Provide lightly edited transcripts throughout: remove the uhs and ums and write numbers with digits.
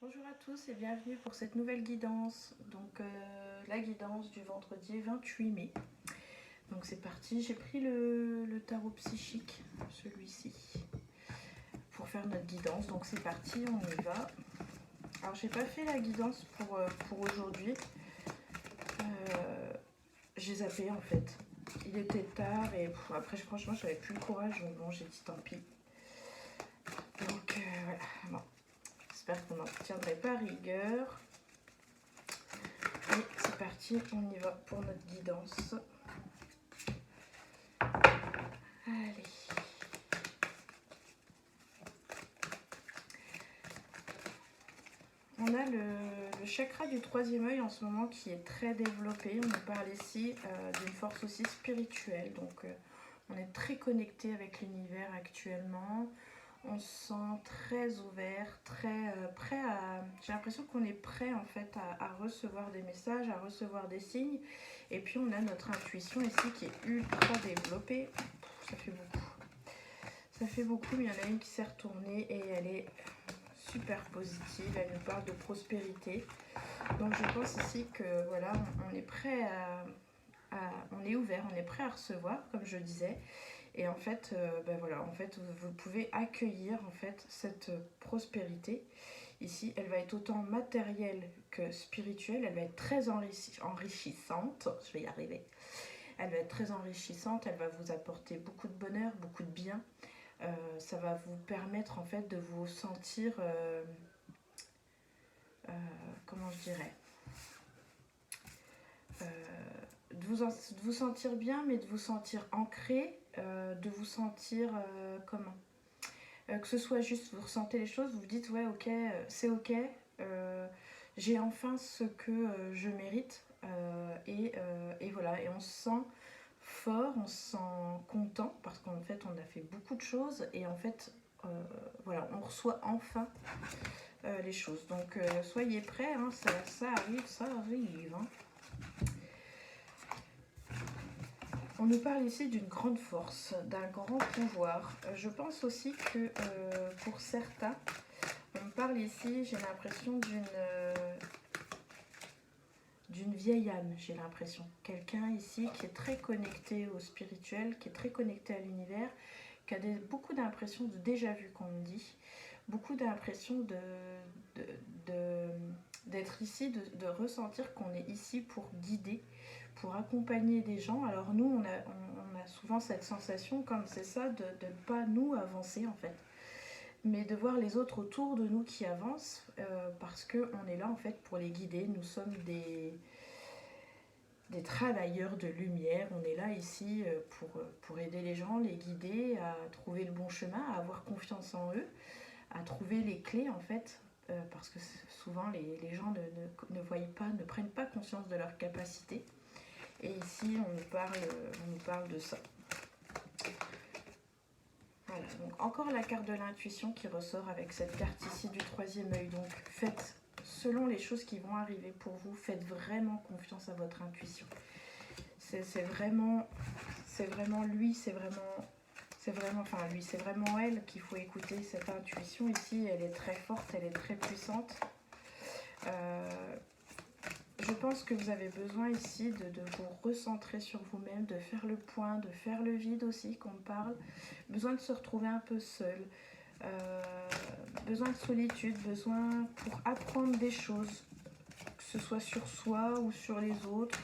Bonjour à tous et bienvenue pour cette nouvelle guidance, donc la guidance du vendredi 28 mai. Donc c'est parti, j'ai pris le tarot psychique, celui-ci, pour faire notre guidance, donc c'est parti, on y va. Alors j'ai pas fait la guidance pour aujourd'hui, j'ai zappé en fait, il était tard et après franchement j'avais plus le courage, donc bon j'ai dit tant pis. Donc voilà, bon. J'espère qu'on n'en tiendrait pas rigueur. Et c'est parti, on y va pour notre guidance. Allez. On a le chakra du troisième œil en ce moment qui est très développé. On nous parle ici d'une force aussi spirituelle. Donc on est très connecté avec l'univers actuellement. On se sent très ouvert, très prêt à... J'ai l'impression qu'on est prêt en fait à recevoir des messages, à recevoir des signes. Et puis on a notre intuition ici qui est ultra développée. Ça fait beaucoup. Ça fait beaucoup, mais il y en a une qui s'est retournée et elle est super positive. Elle nous parle de prospérité. Donc je pense ici que voilà, on est prêt on est ouvert, on est prêt à recevoir, comme je disais. Et en fait, ben voilà, en fait, vous pouvez accueillir en fait cette prospérité. Ici, elle va être autant matérielle que spirituelle. Elle va être très enrichissante. Je vais y arriver. Elle va être très enrichissante. Elle va vous apporter beaucoup de bonheur, beaucoup de bien. Ça va vous permettre en fait de vous sentir, comment je dirais, de vous sentir bien, mais de vous sentir ancré, de vous sentir comment que ce soit juste, vous ressentez les choses, vous vous dites ouais ok, c'est ok, j'ai enfin ce que je mérite, et voilà, et on se sent fort, on se sent content parce qu'en fait on a fait beaucoup de choses et en fait voilà, on reçoit enfin les choses. Donc soyez prêts, hein, ça arrive, ça arrive. Hein. On nous parle ici d'une grande force, d'un grand pouvoir. Je pense aussi que pour certains, on me parle ici, j'ai l'impression d'une vieille âme, j'ai l'impression. Quelqu'un ici qui est très connecté au spirituel, qui est très connecté à l'univers, qui a beaucoup d'impressions de déjà-vu, qu'on me dit. Beaucoup d'impressions d'être ici, de ressentir qu'on est ici pour guider, pour accompagner des gens. Alors nous, on a souvent cette sensation, comme c'est ça, de ne pas nous avancer en fait, mais de voir les autres autour de nous qui avancent, parce qu'on est là en fait pour les guider. Nous sommes des travailleurs de lumière. On est là ici pour aider les gens, les guider à trouver le bon chemin, à avoir confiance en eux, à trouver les clés en fait, parce que souvent les gens ne voient pas, ne prennent pas conscience de leurs capacités. Et ici on nous parle de ça. Voilà, donc encore la carte de l'intuition qui ressort avec cette carte ici du troisième œil. Donc faites, selon les choses qui vont arriver pour vous, faites vraiment confiance à votre intuition. C'est vraiment lui, c'est vraiment elle qu'il faut écouter. Cette intuition ici, elle est très forte, elle est très puissante. Je pense que vous avez besoin ici de vous recentrer sur vous-même, de faire le point, de faire le vide aussi, qu'on parle. Besoin de se retrouver un peu seul. Besoin de solitude, besoin pour apprendre des choses, que ce soit sur soi ou sur les autres,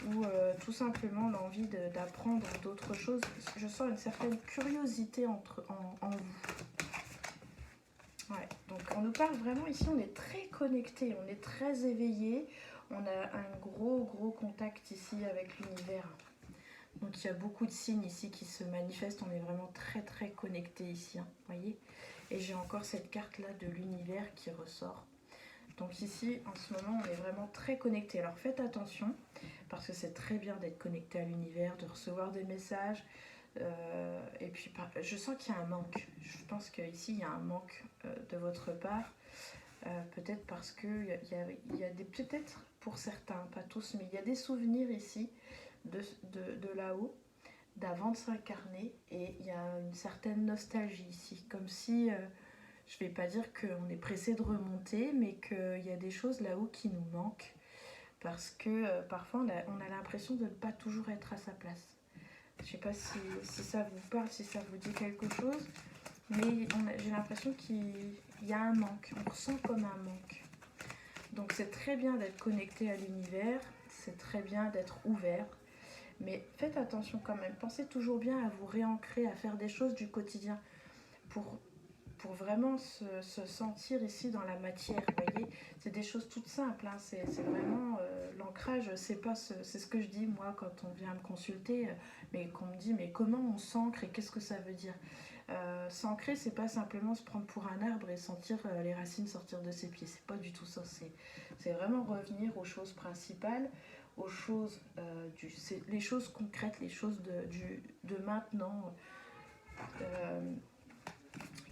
ou tout simplement l'envie d'apprendre d'autres choses. Je sens une certaine curiosité en vous. Ouais, donc on nous parle vraiment ici, on est très connecté, on est très éveillé, on a un gros contact ici avec l'univers. Donc il y a beaucoup de signes ici qui se manifestent, on est vraiment très connecté ici, hein, voyez. Et j'ai encore cette carte là de l'univers qui ressort. Donc ici, en ce moment, on est vraiment très connecté. Alors faites attention, parce que c'est très bien d'être connecté à l'univers, de recevoir des messages. Et puis, je sens qu'il y a un manque. Je pense qu'ici, il y a un manque de votre part. Peut-être parce qu'il y a des, peut-être pour certains, pas tous, mais il y a des souvenirs ici de là-haut, d'avant de s'incarner. Et il y a une certaine nostalgie ici, comme si Je vais pas dire qu'on est pressé de remonter, mais qu'il y a des choses là-haut qui nous manquent. Parce que parfois on a l'impression de ne pas toujours être à sa place. Je sais pas si ça vous parle, si ça vous dit quelque chose, mais j'ai l'impression qu'il y a un manque, on ressent comme un manque. Donc c'est très bien d'être connecté à l'univers, c'est très bien d'être ouvert, mais faites attention quand même, pensez toujours bien à vous réancrer, à faire des choses du quotidien pour vraiment se sentir ici dans la matière, vous voyez. C'est des choses toutes simples, hein. C'est vraiment l'ancrage, c'est ce que je dis moi quand on vient me consulter, mais qu'on me dit mais comment on s'ancre et qu'est-ce que ça veut dire. S'ancrer, c'est pas simplement se prendre pour un arbre et sentir les racines sortir de ses pieds, c'est pas du tout ça, c'est vraiment revenir aux choses principales, aux choses, les choses concrètes, les choses de maintenant.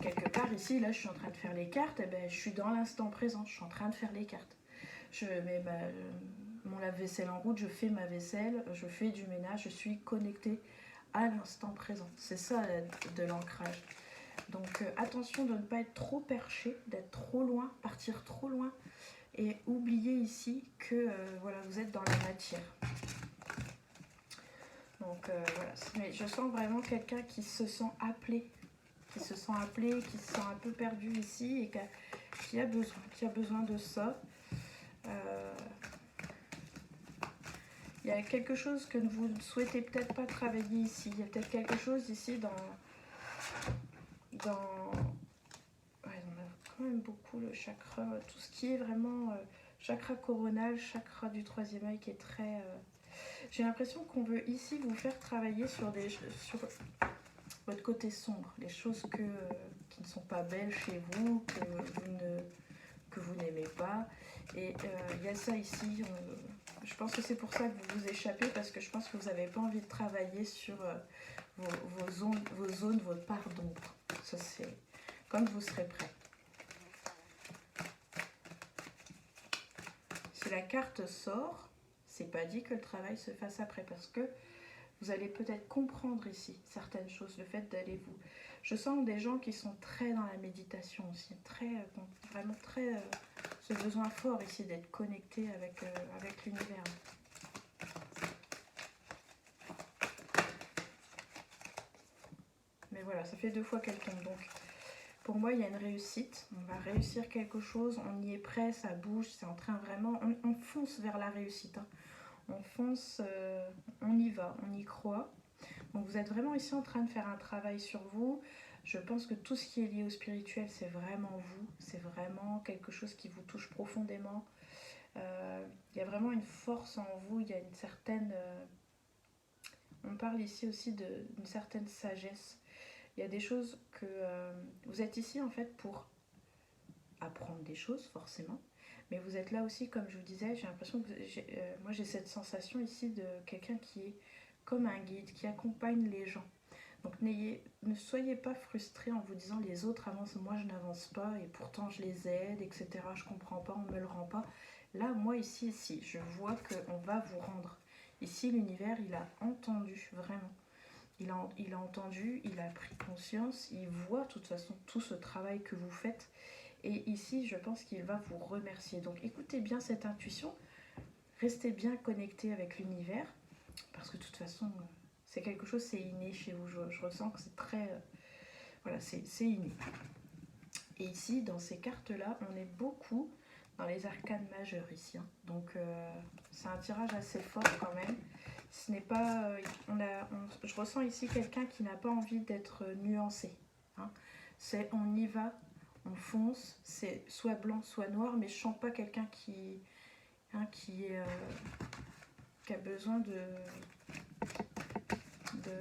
Quelque part ici, là je suis en train de faire les cartes, et ben, je suis dans l'instant présent, je suis en train de faire les cartes. Je mets mon lave-vaisselle en route, je fais ma vaisselle, je fais du ménage, je suis connectée à l'instant présent. C'est ça de l'ancrage. Donc attention de ne pas être trop perché, d'être trop loin, partir trop loin et oublier ici que voilà, vous êtes dans la matière. Donc voilà, mais je sens vraiment quelqu'un qui se sent appelé, qui se sent un peu perdu ici et qui a besoin de ça. Il y a quelque chose que vous ne souhaitez peut-être pas travailler ici. Il y a peut-être quelque chose ici dans ouais, on a quand même beaucoup le chakra, tout ce qui est vraiment chakra coronal, chakra du troisième œil qui est très... J'ai l'impression qu'on veut ici vous faire travailler sur votre côté sombre, les choses qui ne sont pas belles chez vous, que vous n'aimez pas. Et il y a ça ici. Je pense que c'est pour ça que vous vous échappez, parce que je pense que vous n'avez pas envie de travailler sur vos zones, votre part d'ombre. Ça, c'est quand vous serez prêt. Si la carte sort, c'est pas dit que le travail se fasse après, parce que vous allez peut-être comprendre ici certaines choses, le fait d'aller vous... Je sens des gens qui sont très dans la méditation aussi, vraiment très... ce besoin fort ici d'être connecté avec l'univers. Mais voilà, ça fait 2 fois qu'elle tombe, donc pour moi il y a une réussite, on va réussir quelque chose, on y est prêt, ça bouge, c'est en train vraiment... On fonce vers la réussite, hein. On fonce, on y va, on y croit. Donc vous êtes vraiment ici en train de faire un travail sur vous. Je pense que tout ce qui est lié au spirituel, c'est vraiment vous. C'est vraiment quelque chose qui vous touche profondément. Il y a vraiment une force en vous. Il y a une certaine... on parle ici aussi d'une certaine sagesse. Il y a des choses que... vous êtes ici en fait pour apprendre des choses, forcément. Mais vous êtes là aussi, comme je vous disais, j'ai l'impression que moi j'ai cette sensation ici de quelqu'un qui est comme un guide, qui accompagne les gens. Donc ne soyez pas frustrés en vous disant les autres avancent, moi je n'avance pas et pourtant je les aide, etc. Je comprends pas, on me le rend pas. Là, moi ici, je vois qu'on va vous rendre. Ici, l'univers, il a entendu, vraiment. Il a entendu, il a pris conscience, il voit de toute façon tout ce travail que vous faites. Et ici, je pense qu'il va vous remercier. Donc écoutez bien cette intuition, restez bien connecté avec l'univers, parce que de toute façon, c'est quelque chose, c'est inné chez vous. Je ressens que c'est très... voilà, c'est inné. Et ici, dans ces cartes-là, on est beaucoup dans les arcanes majeures ici, hein. Donc c'est un tirage assez fort quand même. Ce n'est pas... je ressens ici quelqu'un qui n'a pas envie d'être nuancé, hein. C'est on y va, on fonce, c'est soit blanc, soit noir, mais je sens pas quelqu'un qui a besoin de...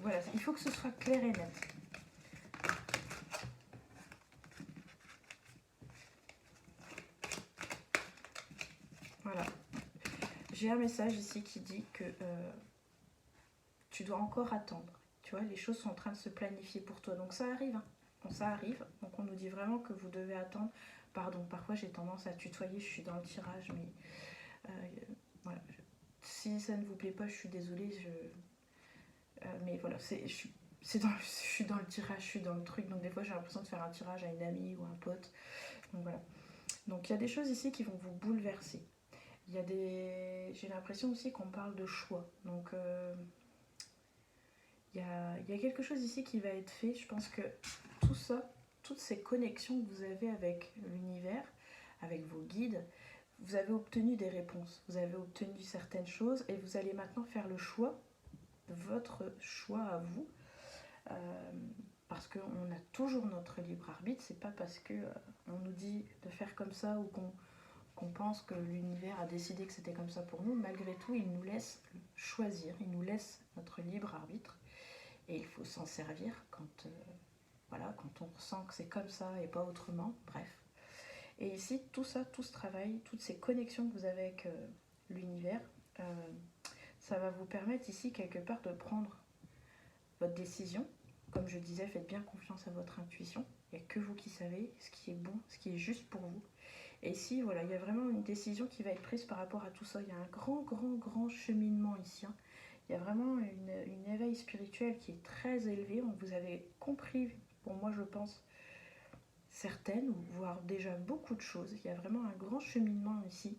Voilà, il faut que ce soit clair et net. Voilà. J'ai un message ici qui dit que tu dois encore attendre. Tu vois, les choses sont en train de se planifier pour toi. Donc ça arrive, hein. Ça arrive. Donc on nous dit vraiment que vous devez attendre. Pardon, parfois j'ai tendance à tutoyer, je suis dans le tirage, mais voilà. Si ça ne vous plaît pas, je suis désolée. Mais voilà, je suis dans le tirage, je suis dans le truc, donc des fois j'ai l'impression de faire un tirage à une amie ou un pote. Donc voilà. Donc il y a des choses ici qui vont vous bouleverser. Il y a j'ai l'impression aussi qu'on parle de choix. Donc il y a quelque chose ici qui va être fait. Je pense que tout ça, toutes ces connexions que vous avez avec l'univers, avec vos guides, vous avez obtenu des réponses. Vous avez obtenu certaines choses et vous allez maintenant faire le choix, votre choix à vous. Parce qu'on a toujours notre libre arbitre. C'est pas parce que on nous dit de faire comme ça ou qu'on pense que l'univers a décidé que c'était comme ça pour nous. Malgré tout, il nous laisse choisir, il nous laisse notre libre arbitre. Et il faut s'en servir quand, voilà, quand on ressent que c'est comme ça et pas autrement. Bref. Et ici, tout ça, tout ce travail, toutes ces connexions que vous avez avec l'univers, ça va vous permettre ici quelque part de prendre votre décision. Comme je disais, faites bien confiance à votre intuition. Il n'y a que vous qui savez ce qui est bon, ce qui est juste pour vous. Et ici, voilà, il y a vraiment une décision qui va être prise par rapport à tout ça. Il y a un grand cheminement ici. Hein. Il y a vraiment une éveil spirituel qui est très élevé. Vous avez compris, pour moi je pense, certaines, voire déjà beaucoup de choses. Il y a vraiment un grand cheminement ici.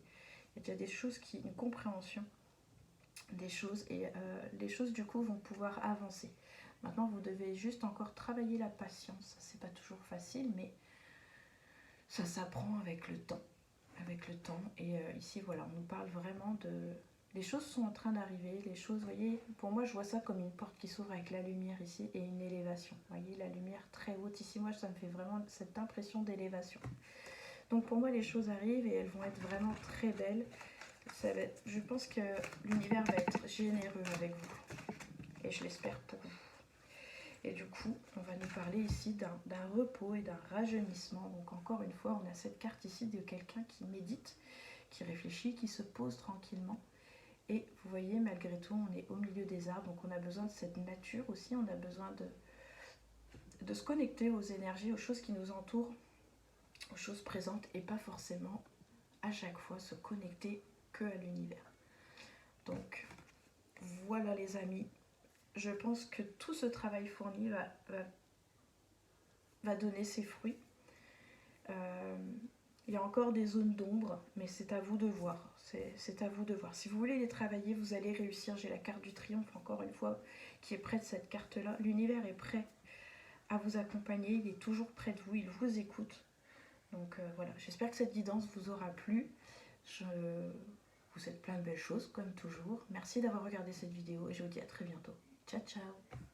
Il y a déjà des choses une compréhension des choses. Et les choses du coup vont pouvoir avancer. Maintenant, vous devez juste encore travailler la patience. C'est pas toujours facile, mais ça s'apprend avec le temps. Avec le temps. Et ici, voilà, on nous parle vraiment de... Les choses sont en train d'arriver. Les choses, vous voyez, pour moi, je vois ça comme une porte qui s'ouvre avec la lumière ici et une élévation. Vous voyez, la lumière très haute ici, moi, ça me fait vraiment cette impression d'élévation. Donc pour moi, les choses arrivent et elles vont être vraiment très belles. Je pense que l'univers va être généreux avec vous. Et je l'espère pour vous. Et du coup, on va nous parler ici d'un repos et d'un rajeunissement. Donc encore une fois, on a cette carte ici de quelqu'un qui médite, qui réfléchit, qui se pose tranquillement. Et vous voyez, malgré tout, on est au milieu des arbres. Donc on a besoin de cette nature aussi. On a besoin de se connecter aux énergies, aux choses qui nous entourent, aux choses présentes. Et pas forcément, à chaque fois, se connecter que à l'univers. Donc voilà les amis. Je pense que tout ce travail fourni va donner ses fruits. Il y a encore des zones d'ombre, mais c'est à vous de voir. C'est à vous de voir. Si vous voulez les travailler, vous allez réussir. J'ai la carte du triomphe, encore une fois, qui est près de cette carte-là. L'univers est prêt à vous accompagner. Il est toujours près de vous. Il vous écoute. Donc voilà, j'espère que cette guidance vous aura plu. Je vous souhaite plein de belles choses, comme toujours. Merci d'avoir regardé cette vidéo et je vous dis à très bientôt. Ciao, ciao!